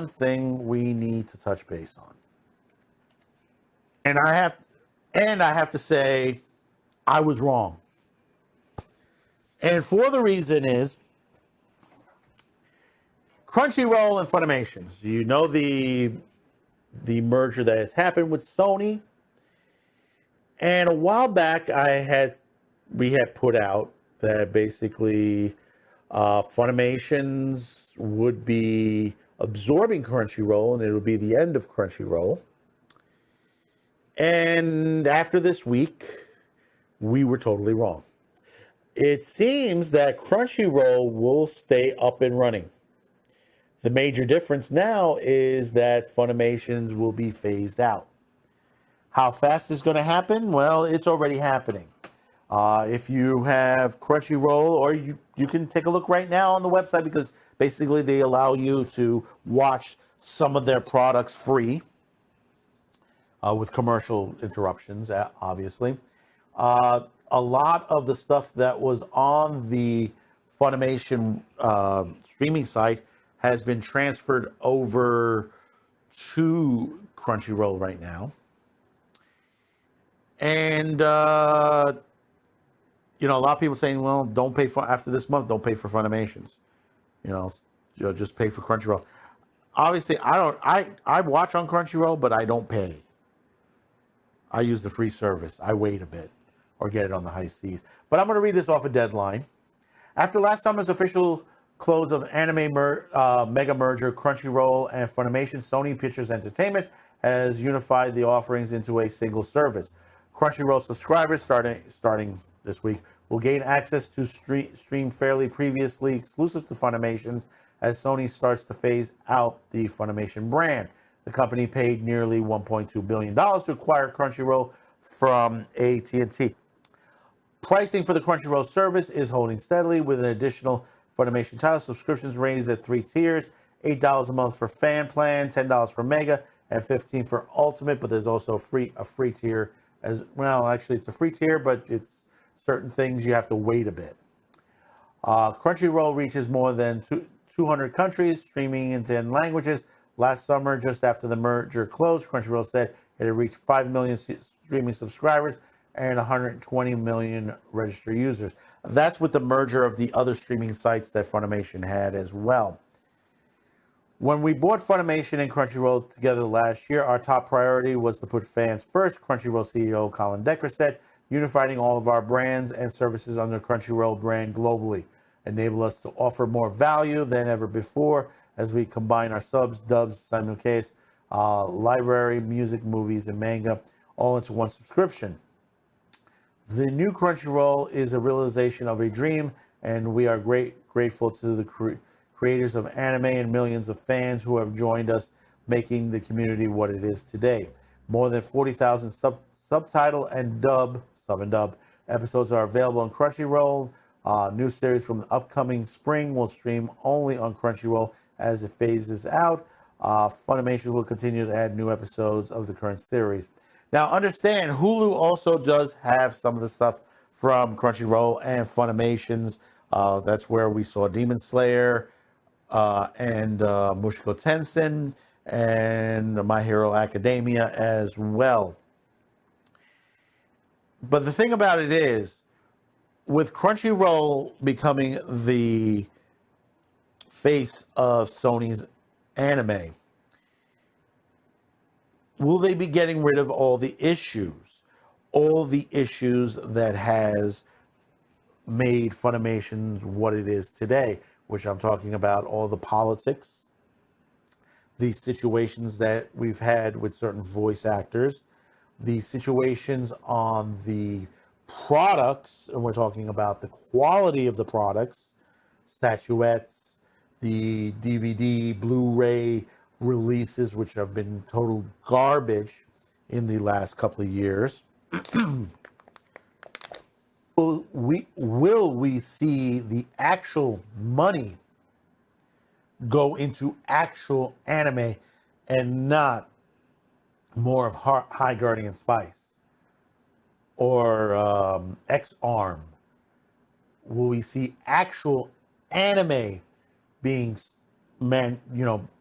one thing we need to touch base on. And I have to say I was wrong. And for the reason is Crunchyroll and Funimation. You know the merger that has happened with Sony. And a while back we had put out that basically Funimation's would be absorbing Crunchyroll and it would be the end of Crunchyroll. And after this week, we were totally wrong. It seems that Crunchyroll will stay up and running. The major difference now is that Funimation's will be phased out. How fast is going to happen? Well, it's already happening. If you have Crunchyroll, or you can take a look right now on the website, because basically they allow you to watch some of their products free with commercial interruptions, obviously. A lot of the stuff that was on the Funimation streaming site has been transferred over to Crunchyroll right now. And, a lot of people saying, well, don't pay for, after this month, don't pay for Funimations. Just pay for Crunchyroll. Obviously, I watch on Crunchyroll, but I don't pay. I use the free service. I wait a bit or get it on the high seas. But I'm going to read this off a deadline. After last summer's official close of anime mega merger, Crunchyroll and Funimation, Sony Pictures Entertainment has unified the offerings into a single service. Crunchyroll subscribers starting this week will gain access to stream fairly previously exclusive to Funimation as Sony starts to phase out the Funimation brand. The company paid nearly $1.2 billion to acquire Crunchyroll from at&t. Pricing for the Crunchyroll service is holding steadily with an additional Funimation title subscriptions raised at 3 tiers, $8 a month for fan plan, $10 for mega, and $15 for ultimate. But there's also a free tier as well. Actually, it's a free tier, but it's certain things you have to wait a bit. Crunchyroll reaches more than 200 countries, streaming in 10 languages. Last summer, just after the merger closed, Crunchyroll said it had reached 5 million streaming subscribers and 120 million registered users. That's with the merger of the other streaming sites that Funimation had as well. When we bought Funimation and Crunchyroll together last year, our top priority was to put fans first, Crunchyroll CEO Colin Decker said, unifying all of our brands and services under Crunchyroll brand globally enable us to offer more value than ever before as we combine our subs, dubs, simulcast, library, music, movies, and manga all into one subscription. The new Crunchyroll is a realization of a dream, and we are grateful to the creators of anime and millions of fans who have joined us, making the community what it is today. More than 40,000 subtitle and sub and dub episodes are available on Crunchyroll. New series from the upcoming spring will stream only on Crunchyroll as it phases out. Funimation will continue to add new episodes of the current series. Now, understand, Hulu also does have some of the stuff from Crunchyroll and Funimation's. That's where we saw Demon Slayer and Mushoku Tensei and My Hero Academia as well. But the thing about it is, with Crunchyroll becoming the face of Sony's anime, will they be getting rid of all the issues that has made Funimation what it is today, which I'm talking about all the politics, the situations that we've had with certain voice actors, the situations on the products, and we're talking about the quality of the products, statuettes, the DVD, Blu-ray releases, which have been total garbage in the last couple of years. Will we see the actual money go into actual anime and not more of High Guardian Spice or X-Arm? Will we see actual anime being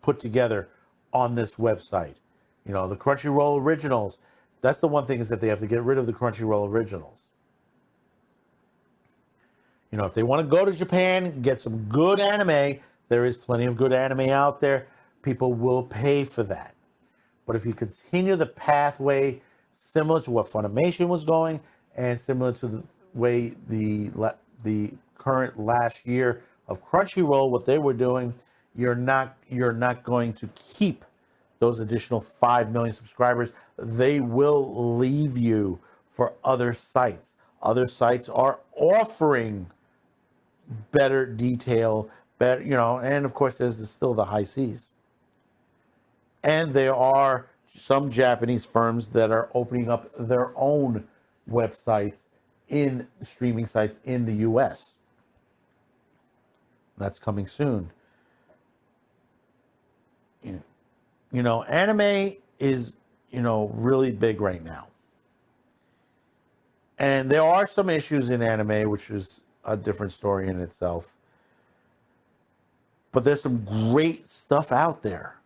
put together on this website. The Crunchyroll originals. That's the one thing, is that they have to get rid of the Crunchyroll originals. If they want to go to Japan, get some good anime, there is plenty of good anime out there. People will pay for that. But if you continue the pathway similar to what Funimation was going, and similar to the way the current last year of Crunchyroll, what they were doing, you're not going to keep those additional 5 million subscribers. They will leave you for other sites. Other sites are offering better detail, better, and of course there's still the high seas. And there are some Japanese firms that are opening up their own websites in streaming sites in the US. That's coming soon. Anime is, really big right now. And there are some issues in anime, which is a different story in itself. But there's some great stuff out there.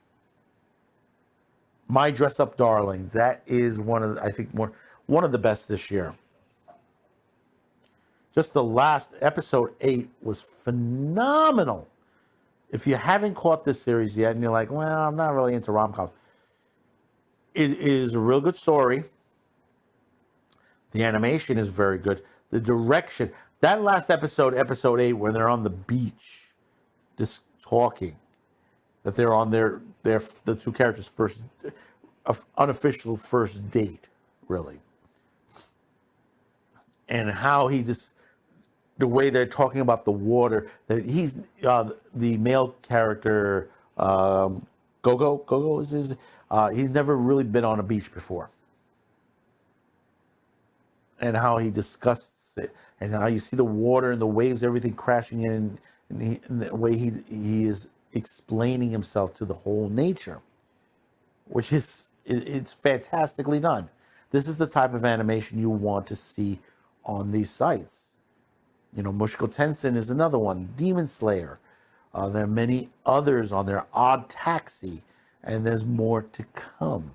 My Dress Up Darling, that is one of the best this year. Just the last episode 8 was phenomenal. If you haven't caught this series yet and you're like, well, I'm not really into rom-com, it is a real good story. The animation is very good. The direction, that last episode 8, where they're on the beach just talking, that they're on the two characters' first unofficial first date, really. And how the way they're talking about the water, that he's the male character, Gogo is his, he's never really been on a beach before. And how he discusses it, and how you see the water and the waves, everything crashing in, and the way he is explaining himself to the whole nature, which it's fantastically done. This is the type of animation you want to see on these sites. Mushiko Tensei is another one. Demon Slayer. There are many others on there. Odd Taxi, and there's more to come.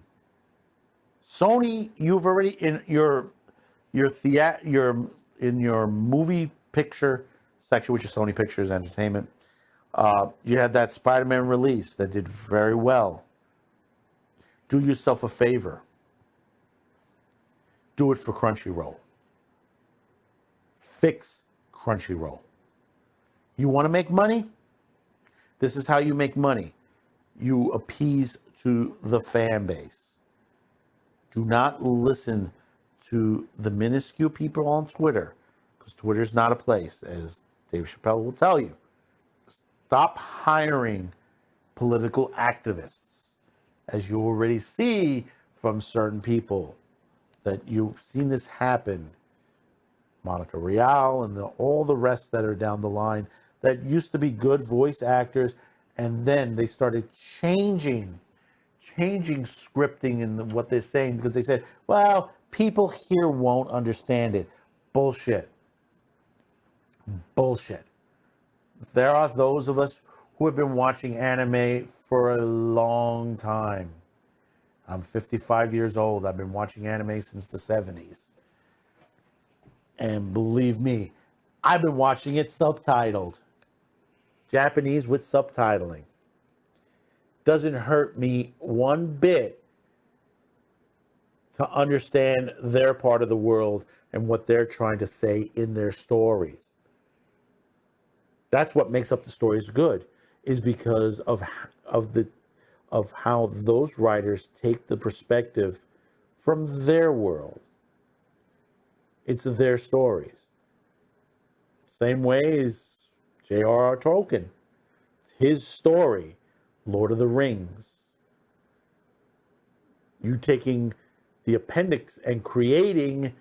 Sony, you've already in your movie picture section, which is Sony Pictures Entertainment. You had that Spider-Man release that did very well. Do yourself a favor. Do it for Crunchyroll. Fix Crunchyroll. You want to make money? This is how you make money. You appease to the fan base. Do not listen to the minuscule people on Twitter, because Twitter is not a place, as Dave Chappelle will tell you. Stop hiring political activists, as you already see from certain people that you've seen this happen. Monica Rial and all the rest that are down the line that used to be good voice actors, and then they started changing scripting and what they're saying, because they said, well, people here won't understand it. Bullshit. There are those of us who have been watching anime for a long time. I'm 55 years old. I've been watching anime since the 70s. And believe me, I've been watching it subtitled. Japanese with subtitling. Doesn't hurt me one bit to understand their part of the world and what they're trying to say in their stories. That's what makes up the stories good, is because of how those writers take the perspective from their world. It's their stories. Same way as J.R.R. Tolkien. It's his story, Lord of the Rings. You taking the appendix and creating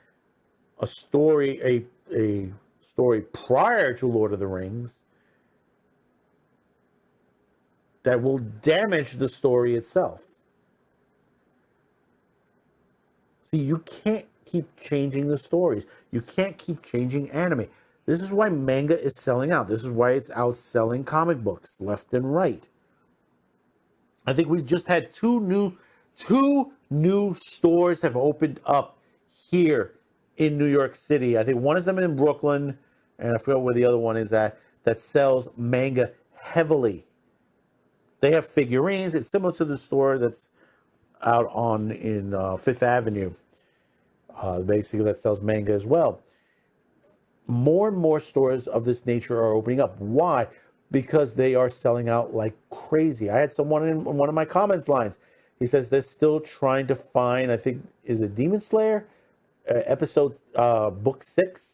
a story, a story prior to Lord of the Rings that will damage the story itself. See, you can't keep changing the stories. You can't keep changing anime. This is why manga is selling out. This is why it's outselling comic books left and right. I think we just had two new stores have opened up here in New York City. I think one is them in Brooklyn, and I forget where the other one is at, that sells manga heavily. They have figurines. It's similar to the store that's out on in Fifth Avenue, basically that sells manga as well. More and more stores of this nature are opening up. Why? Because they are selling out like crazy. I had someone in one of my comments lines. He says they're still trying to find, I think, is it Demon Slayer? Episode book 6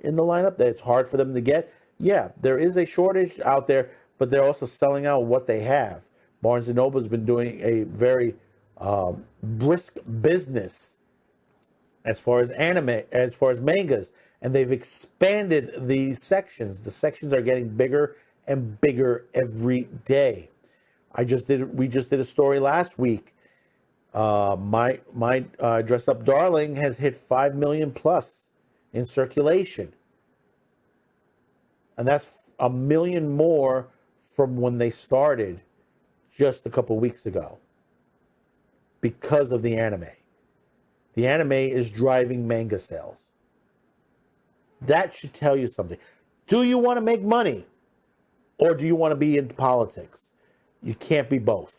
in the lineup that it's hard for them to get. Yeah, there is a shortage out there, but they're also selling out what they have. Barnes & Noble has been doing a very brisk business as far as anime, as far as mangas, and they've expanded the sections. The sections are getting bigger and bigger every day. We just did a story last week. My Dress Up Darling has hit 5 million plus in circulation, and that's a million more from when they started just a couple weeks ago because of the anime. The anime is driving manga sales. That should tell you something. Do you want to make money, or do you want to be in politics? You can't be both.